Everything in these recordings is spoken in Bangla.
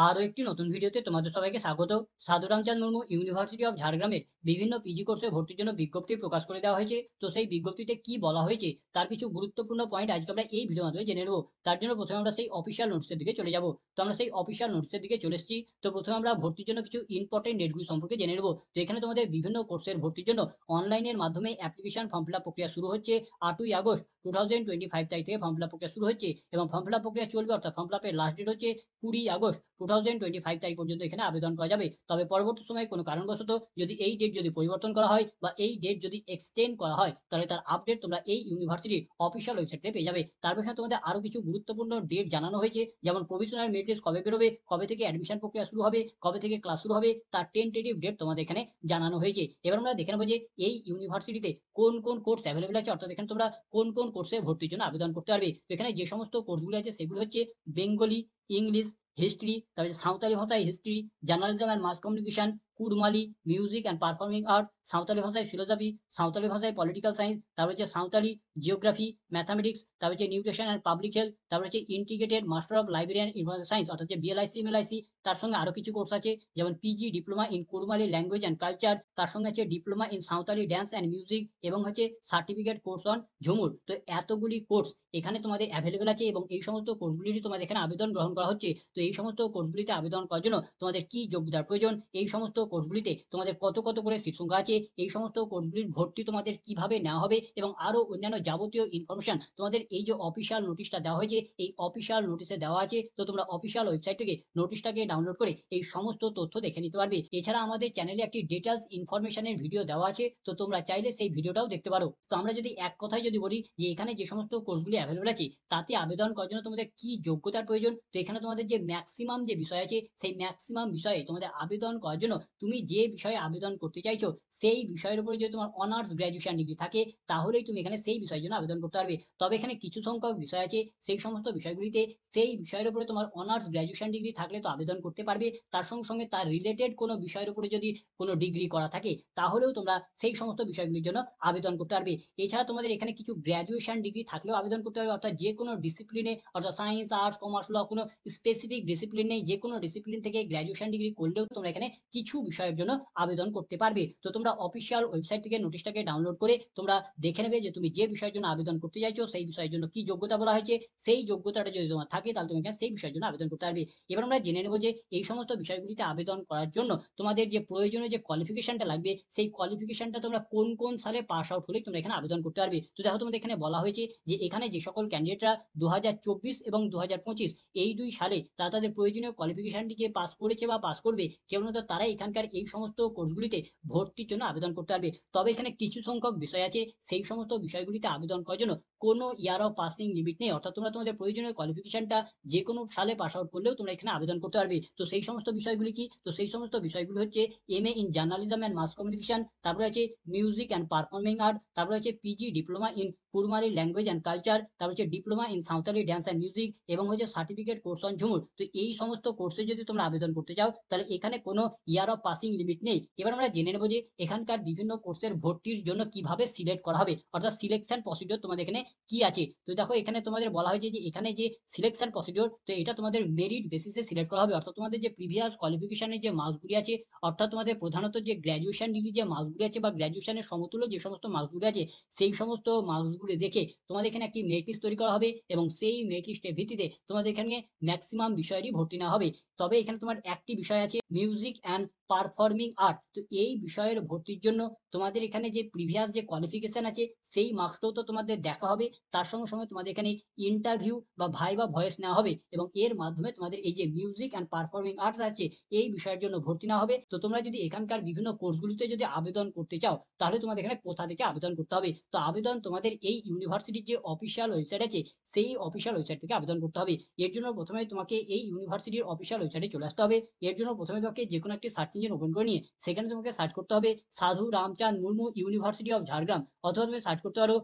আরো একটি নতুন ভিডিওতে তোমাদের সবাইকে স্বাগত। সাধু রামচাঁদ মুর্মু ইউনিভার্সিটি অফ ঝাড়গ্রামের বিভিন্ন পিজি কোর্সে ভর্তির জন্য বিজ্ঞপ্তি প্রকাশ করে দেওয়া হয়েছে। তো সেই বিজ্ঞপ্তিতে কি বলা হয়েছে তার কিছু গুরুত্বপূর্ণ পয়েন্ট আজকে আমরা এই ভিডিওর মাধ্যমে জেনে নেবো। তার জন্য প্রথমে আমরা সেই অফিসিয়াল নোটিসের দিকে চলে যাব। তো আমরা সেই অফিসিয়াল নোটিসের দিকে চলে এসেছি। তো প্রথমে আমরা ভর্তির জন্য কিছু ইম্পর্টেন্ট ডেটগুলি সম্পর্কে জেনে নেবো। তো এখানে তোমাদের বিভিন্ন কোর্সের ভর্তির জন্য অনলাইনের মাধ্যমে অ্যাপ্লিকেশন ফর্ম ফিল আপ প্রক্রিয়া শুরু হচ্ছে 8ই আগস্ট 2025 তারিখ থেকে ফর্ম ফিল আপ প্রক্রিয়া শুরু হচ্ছে এবং ফর্ম ফিল আপ প্রক্রিয়া চলবে, অর্থাৎ ফর্ম ফিল আপের লাস্ট ডেট হচ্ছে 20 আগস্ট 2025 তারিখ পর্যন্ত এখানে আবেদন করা যাবে। তবে পরবর্তী সময়ে কোনো কারণবশত যদি এই ডেট যদি পরিবর্তন করা হয় বা এই ডেট যদি এক্সটেন্ড করা হয় তাহলে তার আপডেট তোমরা এই ইউনিভার্সিটির অফিসিয়াল ওয়েবসাইট থেকে পেয়ে যাবে। তার পেছনে তোমাদের আরো কিছু গুরুত্বপূর্ণ ডেট জানানো হয়েছে, যেমন প্রভিশনাল মেরিট লিস্ট কবে বেরোবে, কবে থেকে অ্যাডমিশন প্রক্রিয়া শুরু হবে, কবে থেকে ক্লাস শুরু হবে, তার টেন্টেটিভ ডেট তোমাদের এখানে জানানো হয়েছে। এবার আমরা দেখে নেবো যে এই ইউনিভার্সিটিতে কোন কোন কোর্স অ্যাভেলেবল আছে, অর্থাৎ এখানে তোমরা কোন কোন কোর্সে ভর্তির জন্য আবেদন করতে পারবে। তো এখানে যে সমস্ত কোর্সগুলো আছে সেগুলো হচ্ছে বেঙ্গলি, ইংলিশ, হিস্ট্রি, তারপরে সাঁওতালি ভাষায় history, journalism and mass communication, Kurmali, music and performing art, Santali ভাষায় ফিলোসফি, সাঁওতালি ভাষায় পলিটিক্যাল সায়েন্স, তারপর হচ্ছে সাঁওতালি জিওগ্রাফি, ম্যাথামেটিক্স, তারপর হচ্ছে নিউট্রিশন অ্যান্ড পাবলিক হেলথ, তারপর হচ্ছে integrated master of librarian information science, অর্থাৎ যে বিএলআইসি এমএলআইসি। তার সঙ্গে আরো কিছু কোর্স আছে, যেমন PG diploma in Kurmali language and culture, তার সঙ্গে আছে diploma in Santali dance and music এবং হচ্ছে সার্টিফিকেট কোর্স অন ঝুমুর। তো এতগুলি কোর্স এখানে তোমাদের অ্যাভেলেবেল আছে এবং এই সমস্ত কোর্সগুলির তোমাদের এখানে আবেদন গ্রহণ করা হচ্ছে। তো এই সমস্ত কোর্সগুলিতে আবেদন করার জন্য তোমাদের কি যোগ্যতার প্রয়োজন, এই সমস্ত কোর্সগুলিতে তোমাদের কত কত করে সিট সংখ্যা আছে, এই সমস্ত কোর্সগুলির ভর্তি তোমাদের কিভাবে নেওয়া হবে এবং আরো অন্যান্য যাবতীয় ইনফরমেশন তোমাদের এই যে অফিসিয়াল নোটিশটা দেওয়া হয়েছে এই অফিসিয়াল নোটিশে দেওয়া আছে। তো তোমরা অফিসিয়াল ওয়েবসাইট থেকে নোটিশটাকে ডাউনলোড করে এই সমস্ত তথ্য দেখে নিতে পারবে। এছাড়া আমাদের চ্যানেলে একটি ডিটেলস ইনফরমেশনের ভিডিও দেওয়া আছে, তো তোমরা চাইলে সেই ভিডিওটাও দেখতে পারো। তো আমরা যদি এক কথায় যদি বলি যে এখানে যে সমস্ত কোর্সগুলি অ্যাভেলেবল আছে তাতে আবেদন করার জন্য তোমাদের কি যোগ্যতার প্রয়োজন, তো এখানে তোমাদের যে ম্যাক্সিমাম যে বিষয় আছে সেই ম্যাক্সিমাম বিষয়ে তোমাদের আবেদন করার জন্য তুমি যে বিষয়ে আবেদন করতে চাইছো সেই বিষয়ের উপরে যদি তোমার অনার্স গ্র্যাজুয়েশন ডিগ্রি থাকে তাহলেই তুমি এখানে সেই বিষয়ের জন্য আবেদন করতে পারবে। তবে এখানে কিছু সংখ্যক বিষয় আছে সেই সমস্ত বিষয়গুলিতে সেই বিষয়ের উপরে তোমার অনার্স গ্র্যাজুয়েশন ডিগ্রি থাকলে তো আবেদন করতে পারবে, তার সঙ্গে সঙ্গে তার রিলেটেড কোনো বিষয়ের উপরে যদি কোনো ডিগ্রি করা থাকে তাহলেও তোমরা সেই সমস্ত বিষয়গুলির জন্য আবেদন করতে পারবে। এছাড়া তোমাদের এখানে কিছু গ্র্যাজুয়েশন ডিগ্রি থাকলেও আবেদন করতে পারবে, অর্থাৎ যে কোনো ডিসিপ্লিনে, অর্থাৎ সায়েন্স, আর্টস, কমার্স, ল, কোনো স্পেসিফিক ডিসিপ্লিন নেই, যে কোনো ডিসিপ্লিন থেকে গ্র্যাজুয়েশন ডিগ্রি করলেও তোমরা এখানে কিছু বিষয়ের জন্য আবেদন করতে পারবে। তো তোমরা অফিসিয়াল ওয়েবসাইট থেকে নোটিশটাকে ডাউনলোড করে তোমরা দেখে নেবে যে তুমি যে বিষয়ের জন্য আবেদন করতে চাইছো সেই বিষয়ের জন্য কি যোগ্যতা বলা হয়েছে, সেই যোগ্যতাটা যদি তোমার থাকে তাহলে তুমি এখানে সেই বিষয়ের জন্য আবেদন করতে পারবে। এবার আমরা জেনে নেবো যে এই সমস্ত বিষয়গুলিতে আবেদন করার জন্য তোমাদের যে প্রয়োজনীয় যে কোয়ালিফিকেশনটা লাগবে সেই কোয়ালিফিকেশনটা তোমরা কোন কোন সালে পাস আউট হলে তোমরা এখানে আবেদন করতে পারবে। তো দেখো তোমাদের এখানে বলা হয়েছে যে এখানে যে সকল ক্যান্ডিডেটরা 2024 এবং 2025 এই 2 সালে তারা তাদের প্রয়োজনীয় কোয়ালিফিকেশনটিকে পাস করেছে বা পাস করবে কেবলমাত্র তারাই এখানকার এই সমস্ত কোর্সগুলিতে ভর্তির জন্য আবেদন করতে পারবে। তবে এখানে কিছু সংখ্যক বিষয় আছে সেই সমস্ত বিষয়গুলিতে আবেদন করার জন্য কোনো ইয়ার অফ পাসিং লিমিট নেই, অর্থাৎ তোমরা তোমাদের প্রয়োজনীয় কোয়ালিফিকেশনটা যে কোনো সালে পাস আউট করলেও তোমরা এখানে আবেদন করতে পারবে। তো সেই সমস্ত বিষয়গুলি কি, তো সেই সমস্ত বিষয়গুলি হচ্ছে MA in journalism and mass communication, তারপরে আছে মিউজিক অ্যান্ড পারফর্মিং আর্ট, তারপরে আছে PG diploma in Kurmali language and culture, তারপর হচ্ছে diploma in Santali dance and music এবং হচ্ছে সার্টিফিকেট কোর্স অন ঝুমুর। তো এই সমস্ত কোর্সে যদি তোমরা আবেদন করতে চাও তাহলে এখানে কোনো ইয়ার অফ পাসিং লিমিট নেই। এবার আমরা জেনে নেবো যে এখানকার বিভিন্ন কোর্সের ভর্তির জন্য কিভাবে সিলেক্ট করা হবে, অর্থাৎ সিলেকশন প্রসিডিওর তোমাদের এখানে কি আছে। তো দেখো এখানে তোমাদের বলা হয়েছে যে এখানে যে সিলেকশন প্রসিডিওর, তো এটা তোমাদের মেরিট বেসিসে সিলেক্ট করা হবে, অর্থাৎ তোমাদের যে প্রিভিয়াস কোয়ালিফিকেশনের যে মার্কসগুলি আছে, অর্থাৎ তোমাদের প্রধানত যে গ্র্যাজুয়েশন ডিগ্রি যে মার্কসগুলি আছে বা গ্র্যাজুয়েশনের সমতুল্য যে সমস্ত মার্কসগুলি আছে সেই সমস্ত মার্কসগুলি দেখে তোমাদের এখানে একটি মেরিট লিস্ট তৈরি করা হবে এবং সেই মেরিট লিস্টের ভিত্তিতে তোমাদের এখানে ম্যাক্সিমাম বিষয়েরই ভর্তি নেওয়া হবে। তবে এখানে তোমার একটি বিষয় আছে মিউজিক অ্যান্ড পারফর্মিং আর্ট, তো এই বিষয়ের ভর্তির জন্য তোমাদের এখানে যে প্রিভিয়াস যে কোয়ালিফিকেশন আছে সেই মার্কসটাও তো তোমাদের দেখা হবে, তার সঙ্গে সঙ্গে তোমাদের এখানে ইন্টারভিউ বা ভাইবা ভয়েস নেওয়া হবে এবং এর মাধ্যমে তোমাদের এই যে মিউজিক অ্যান্ড পারফর্মিং আর্টস আছে এই বিষয়ের জন্য ভর্তি নেওয়া হবে। তো তোমরা যদি এখানকার বিভিন্ন কোর্সগুলিতে যদি আবেদন করতে চাও তাহলে তোমাদের এখানে কোথা থেকে আবেদন করতে হবে, তো আবেদন তোমাদের এই ইউনিভার্সিটির যে অফিসিয়াল ওয়েবসাইট আছে সেই অফিসিয়াল ওয়েবসাইট থেকে আবেদন করতে হবে। এর জন্য প্রথমে তোমাকে এই ইউনিভার্সিটির অফিসিয়াল ওয়েবসাইটে চলে আসতে হবে। এর জন্য প্রথমে তোমাকে যে কোনো একটি সার্চ ইঞ্জিন ওপেন করে নিয়ে সেখানে তোমাকে সার্চ করতে হবে সাধু রামচাঁদ মুর্মু ইউনিভার্সিটি অফ ঝাড়গ্রাম, অথবা তুমি সার্চ করতে পারো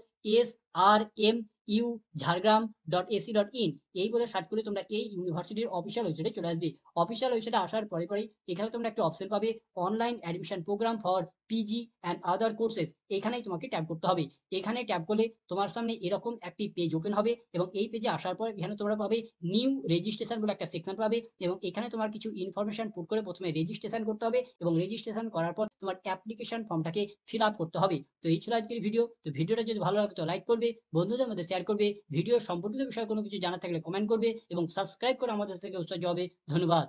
SRMU ঝাড়গ্রাম www.ucl.ac.in এই বলে সার্চ করলে তোমরা এই ইউনিভার্সিটির অফিসিয়াল ওয়েবসাইটে চলে আসবে। অফিসিয়াল ওয়েবসাইটে আসার পরে এখানে তোমরা একটা অপশন পাবে online admission program for PG and other courses. এখানেই তোমাকে ট্যাপ করতে হবে। এখানে ট্যাপ করলে তোমার সামনে এরকম একটি পেজ ওপেন হবে এবং এই পেজে আসার পর এখানে তোমরা পাবে নিউ রেজিস্ট্রেশন বলে একটা সেকশন পাবে এবং এখানে তোমার কিছু ইনফরমেশন পুট করে প্রথমে রেজিস্ট্রেশন করতে হবে এবং রেজিস্ট্রেশন করার পর তোমার অ্যাপ্লিকেশন ফর্মটাকে ফিল আপ করতে হবে। তো এই ছিল আজকের ভিডিও। তো ভিডিওটা যদি ভালো লাগে তো লাইক করবে, বন্ধুদের মধ্যে শেয়ার করবে, ভিডিও সম্পর্কিত বিষয়ে কোনো কিছু জানার থাকলে কমেন্ট করবে এবং সাবস্ক্রাইব করে আমাদের থেকে উৎসাহ হবে। ধন্যবাদ।